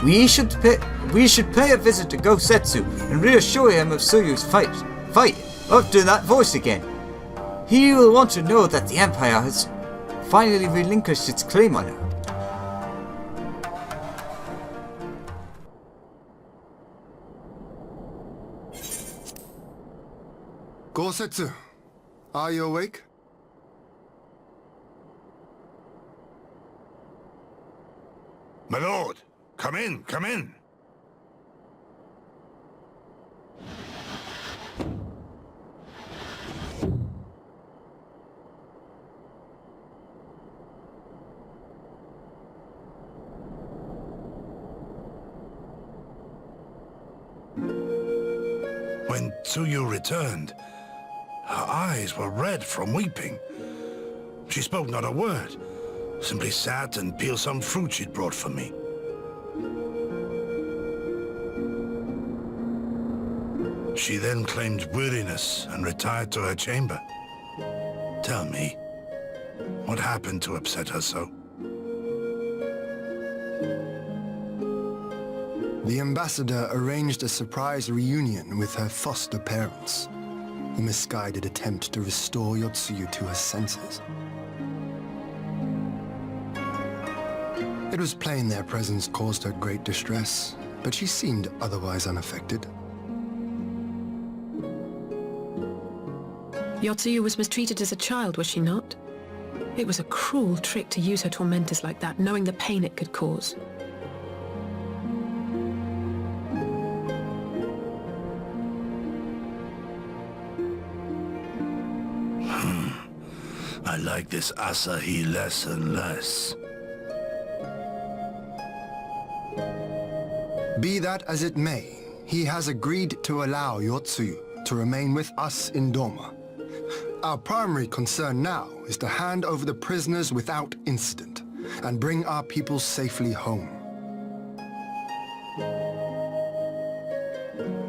We should pay a visit to Gosetsu and reassure him of Tsuyu's fight. I've done that voice again. He will want to know that the Empire has finally relinquished its claim on her. Gosetsu, are you awake? My lord, come in, come in. When Tsuyu returned, her eyes were red from weeping. She spoke not a word, simply sat and peeled some fruit she'd brought for me. She then claimed weariness and retired to her chamber. Tell me, what happened to upset her so? The ambassador arranged a surprise reunion with her foster parents. A misguided attempt to restore Yotsuyu to her senses. It was plain their presence caused her great distress, but she seemed otherwise unaffected. Yotsuyu was mistreated as a child, was she not? It was a cruel trick to use her tormentors like that, knowing the pain it could cause. I like this Asahi less and less. Be that as it may, he has agreed to allow Yotsuyu to remain with us in Doma. Our primary concern now is to hand over the prisoners without incident and bring our people safely home.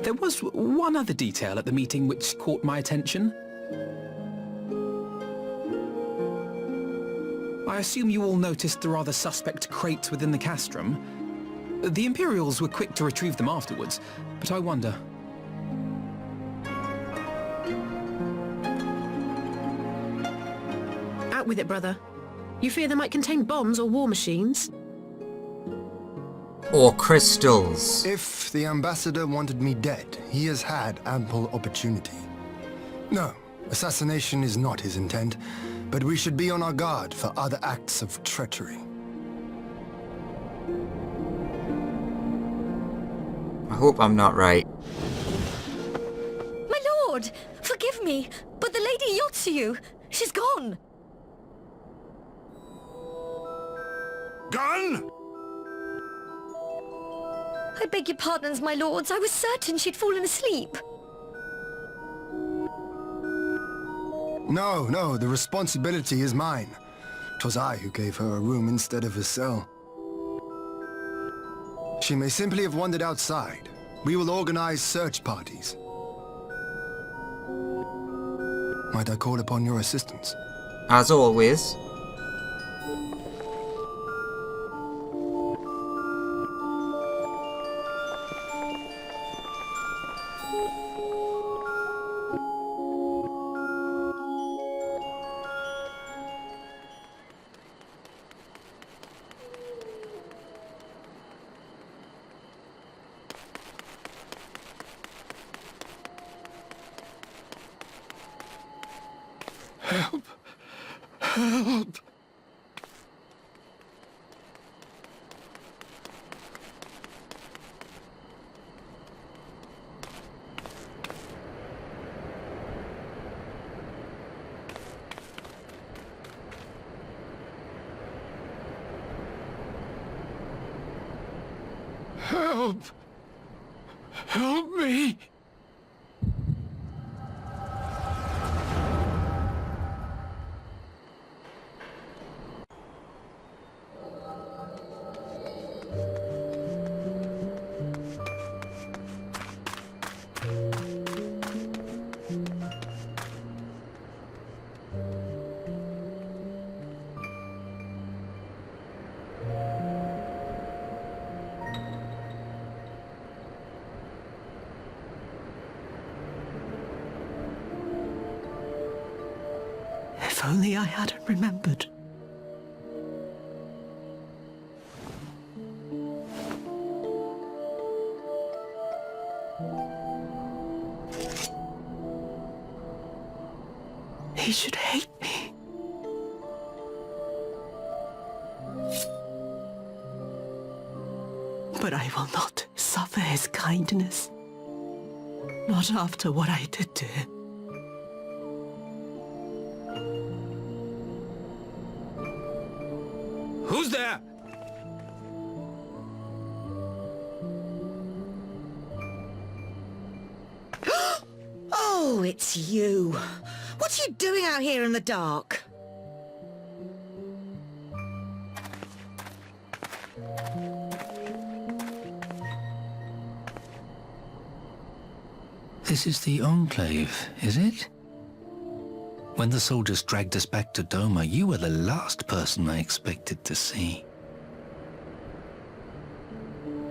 There was one other detail at the meeting which caught my attention. I assume you all noticed the rather suspect crates within the castrum. The Imperials were quick to retrieve them afterwards, but I wonder... Out with it, brother. You fear they might contain bombs or war machines? Or crystals. If the ambassador wanted me dead, he has had ample opportunity. No, assassination is not his intent, but we should be on our guard for other acts of treachery. I hope I'm not right. My lord! Forgive me, but the Lady Yotsuyu, she's gone! Gone? I beg your pardons, my lords. I was certain she'd fallen asleep. No, the responsibility is mine. 'Twas I who gave her a room instead of a cell. She may simply have wandered outside. We will organize search parties. Might I call upon your assistance? As always. Help! Help! Help! Help me! If only I hadn't remembered. He should hate me. But I will not suffer his kindness. Not after what I did to him. Who's there? Oh, it's you. What are you doing out here in the dark? This is the Enclave, is it? When the soldiers dragged us back to Doma, you were the last person I expected to see.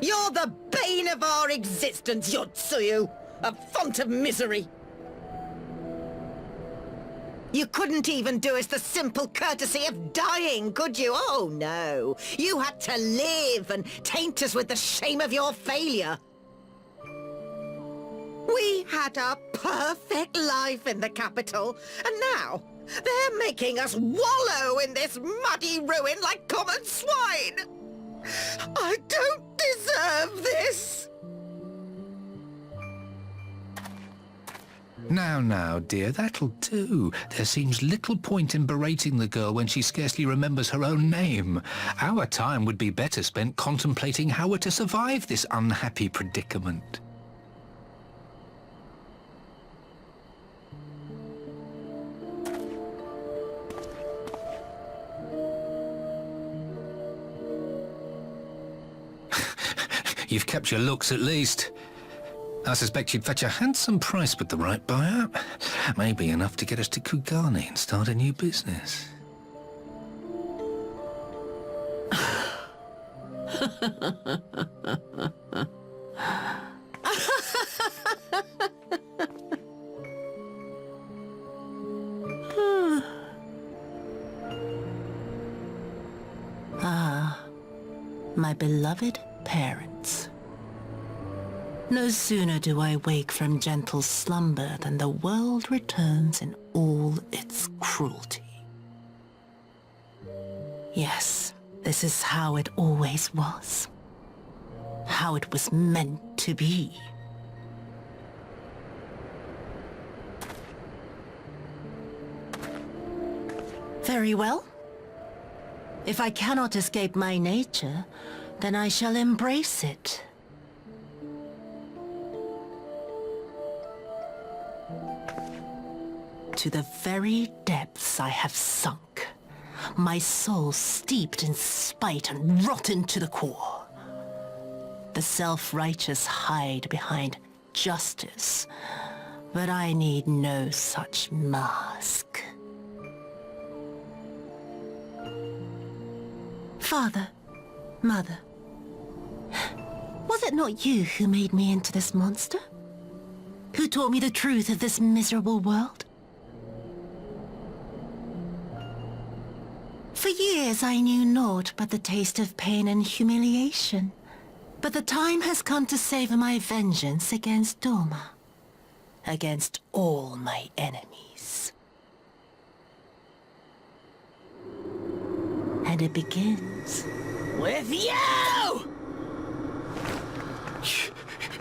You're the bane of our existence, Yotsuyu! A font of misery! You couldn't even do us the simple courtesy of dying, could you? Oh, no. You had to live and taint us with the shame of your failure. We had a perfect life in the capital, and now they're making us wallow in this muddy ruin like common swine! I don't deserve this! Now, dear, that'll do. There seems little point in berating the girl when she scarcely remembers her own name. Our time would be better spent contemplating how we're to survive this unhappy predicament. You've kept your looks at least. I suspect you'd fetch a handsome price with the right buyer. Maybe enough to get us to Kugane and start a new business. My beloved parents. No sooner do I wake from gentle slumber than the world returns in all its cruelty. Yes, this is how it always was. How it was meant to be. Very well. If I cannot escape my nature, then I shall embrace it. To the very depths I have sunk, my soul steeped in spite and rotten to the core. The self-righteous hide behind justice, but I need no such mask. Father, Mother, was it not you who made me into this monster? Who taught me the truth of this miserable world? For years I knew naught but the taste of pain and humiliation. But the time has come to savor my vengeance against Doma. Against all my enemies. And it begins with you!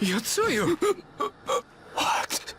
Yotsuyu! What?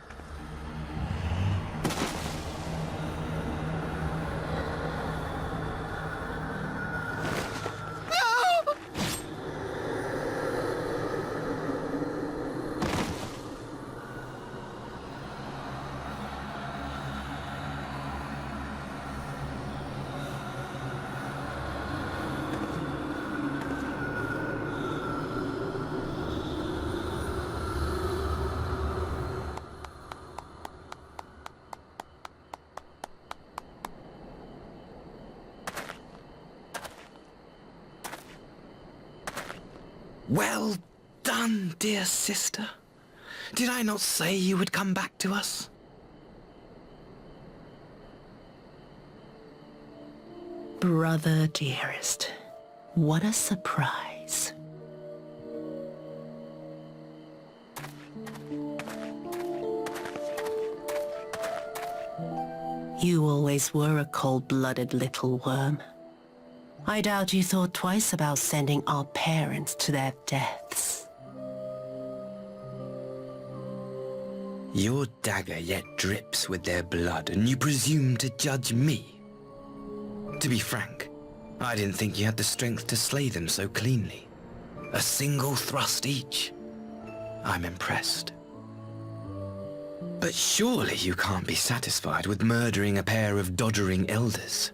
Well done, dear sister. Did I not say you would come back to us? Brother dearest, what a surprise. You always were a cold-blooded little worm. I doubt you thought twice about sending our parents to their deaths. Your dagger yet drips with their blood, and you presume to judge me? To be frank, I didn't think you had the strength to slay them so cleanly. A single thrust each. I'm impressed. But surely you can't be satisfied with murdering a pair of doddering elders.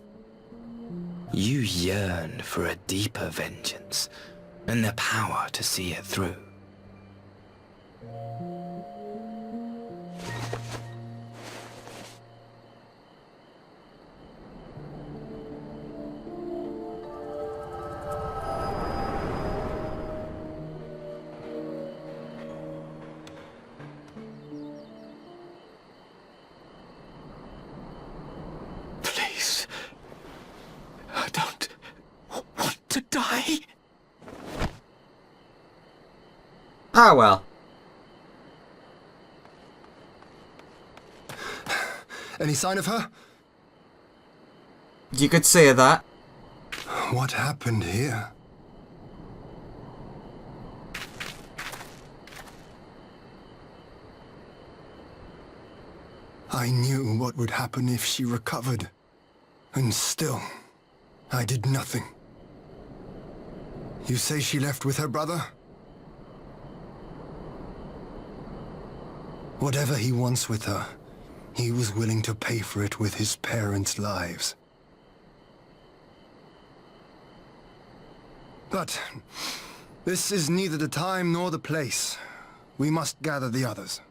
You yearn for a deeper vengeance, and the power to see it through. Ah, well. Any sign of her? You could say that. What happened here? I knew what would happen if she recovered. And still, I did nothing. You say she left with her brother? Whatever he wants with her, he was willing to pay for it with his parents' lives. But this is neither the time nor the place. We must gather the others.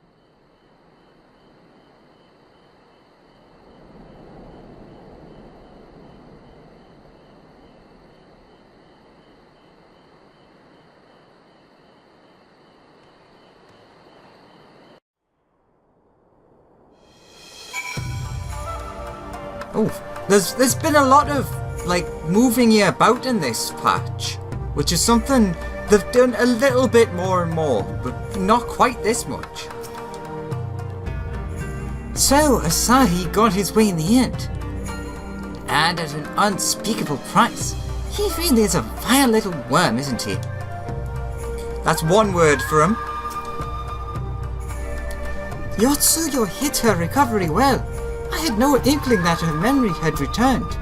Oh, there's been a lot of, like, moving you about in this patch, which is something they've done a little bit more and more, but not quite this much. So, Asahi got his way in the end. And at an unspeakable price. He really is a vile little worm, isn't he? That's one word for him. Yotsuyu hit her recovery well. I had no inkling that her memory had returned.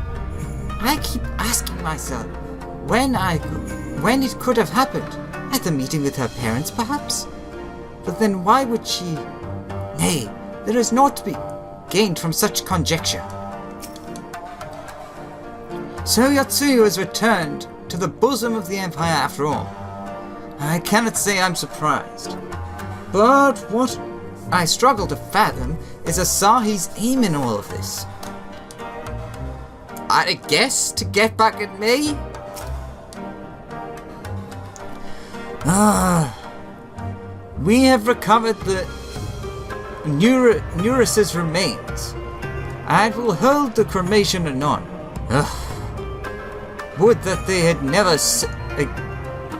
I keep asking myself when it could have happened. At the meeting with her parents, perhaps? But then why would she... Nay, there is naught to be gained from such conjecture. So Yotsuyu has returned to the bosom of the Empire after all. I cannot say I'm surprised. But what I struggle to fathom is Asahi's aim in all of this. I guess to get back at me? We have recovered the Neurus's remains, and will hold the cremation anon. Would that they had never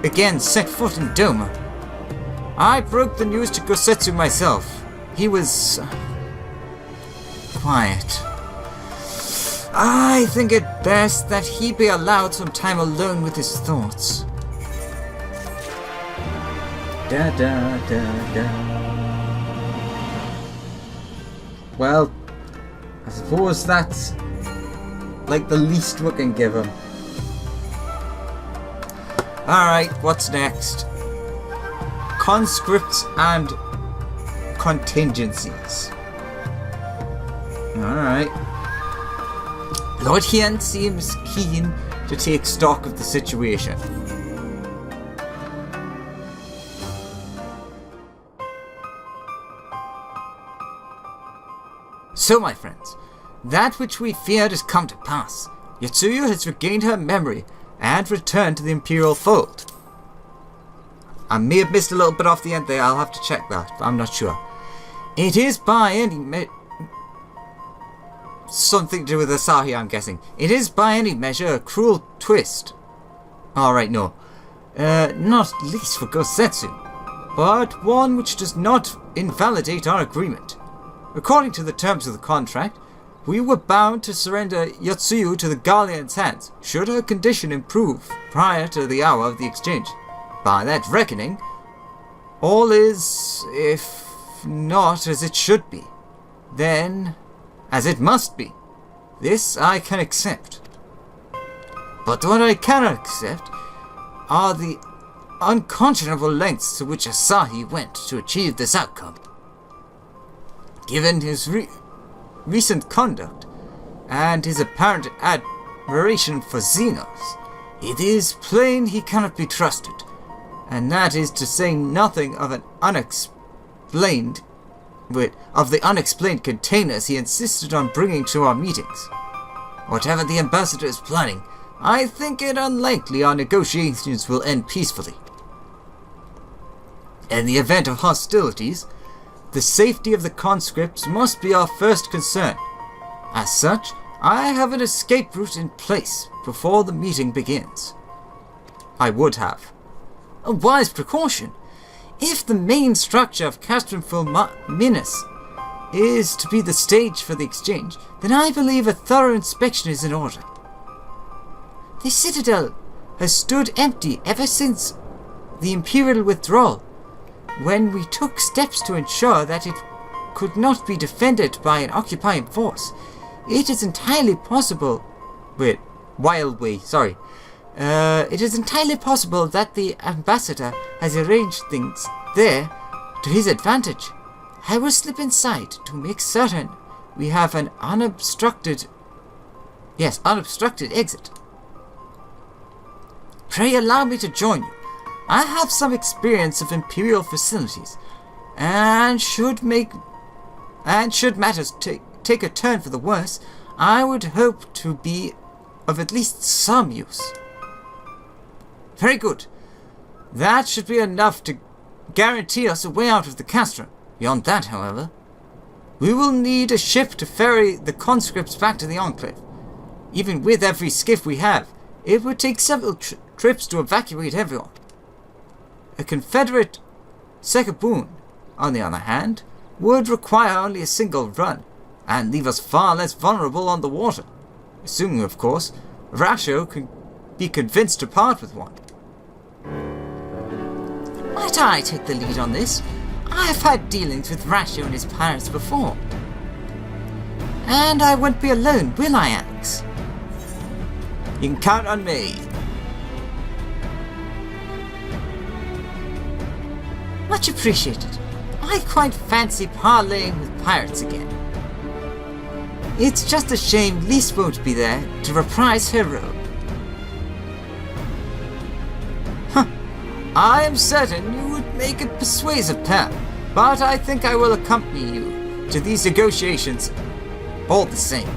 again set foot in Doma. I broke the news to Gosetsu myself. He was... quiet. I think it best that he be allowed some time alone with his thoughts. Da da da da. Well, I suppose that's like the least we can give him. Alright, what's next? Conscripts and contingencies. Alright. Lord Hien seems keen to take stock of the situation. So, my friends, that which we feared has come to pass. Yotsuyu has regained her memory and returned to the Imperial fold. I may have missed a little bit off the end there, I'll have to check that, but I'm not sure. It is by any something to do with Asahi, I'm guessing. It is by any measure a cruel twist. Alright, no. Not least for Gosetsu, but one which does not invalidate our agreement. According to the terms of the contract, we were bound to surrender Yotsuyu to the Guardian's hands, should her condition improve prior to the hour of the exchange. By that reckoning, all is, if not as it should be, then as it must be. This I can accept. But what I cannot accept are the unconscionable lengths to which Asahi went to achieve this outcome. Given his recent conduct and his apparent admiration for Xenos, it is plain he cannot be trusted, and that is to say nothing of the unexplained containers he insisted on bringing to our meetings. Whatever the ambassador is planning, I think it unlikely our negotiations will end peacefully. In the event of hostilities, the safety of the conscripts must be our first concern. As such, I have an escape route in place before the meeting begins. I would have. A wise precaution. If the main structure of Castrum Minas is to be the stage for the exchange, then I believe a thorough inspection is in order. The citadel has stood empty ever since the Imperial withdrawal, when we took steps to ensure that it could not be defended by an occupying force. It is entirely possible... It is entirely possible that the ambassador has arranged things there to his advantage. I will slip inside to make certain we have an unobstructed exit. Pray allow me to join you. I have some experience of Imperial facilities, and should matters take a turn for the worse, I would hope to be of at least some use. Very good. That should be enough to guarantee us a way out of the castrum. Beyond that, however, we will need a ship to ferry the conscripts back to the Enclave. Even with every skiff we have, it would take several trips to evacuate everyone. A Confederate Sekabun, on the other hand, would require only a single run, and leave us far less vulnerable on the water, assuming, of course, Rasho could be convinced to part with one. Might I take the lead on this? I have had dealings with Rasho and his pirates before. And I won't be alone, will I, Alex? You can count on me. Much appreciated. I quite fancy parleying with pirates again. It's just a shame Lise won't be there to reprise her role. I am certain you would make a persuasive pair, but I think I will accompany you to these negotiations all the same.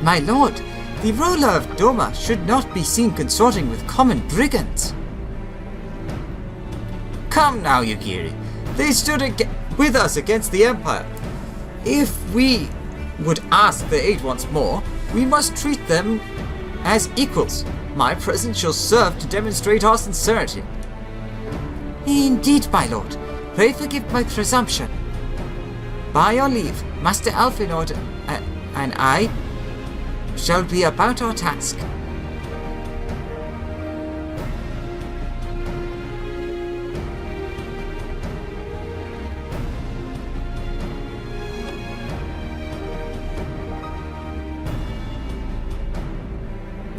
My lord, the ruler of Doma should not be seen consorting with common brigands. Come now, Yugiri. They stood with us against the Empire. If we would ask their aid once more, we must treat them as equals. My presence shall serve to demonstrate our sincerity. Indeed, my lord. Pray forgive my presumption. By your leave, Master Alfinord and I shall be about our task.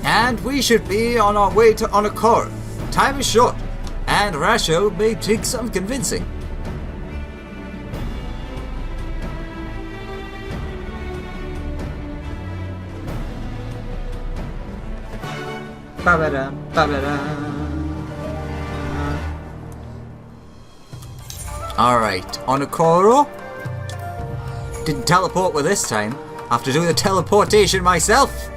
And we should be on our way to Onokoro. Time is short, and Rasho may take some convincing. Alright, Onokoro. Didn't teleport with this time, after doing the teleportation myself.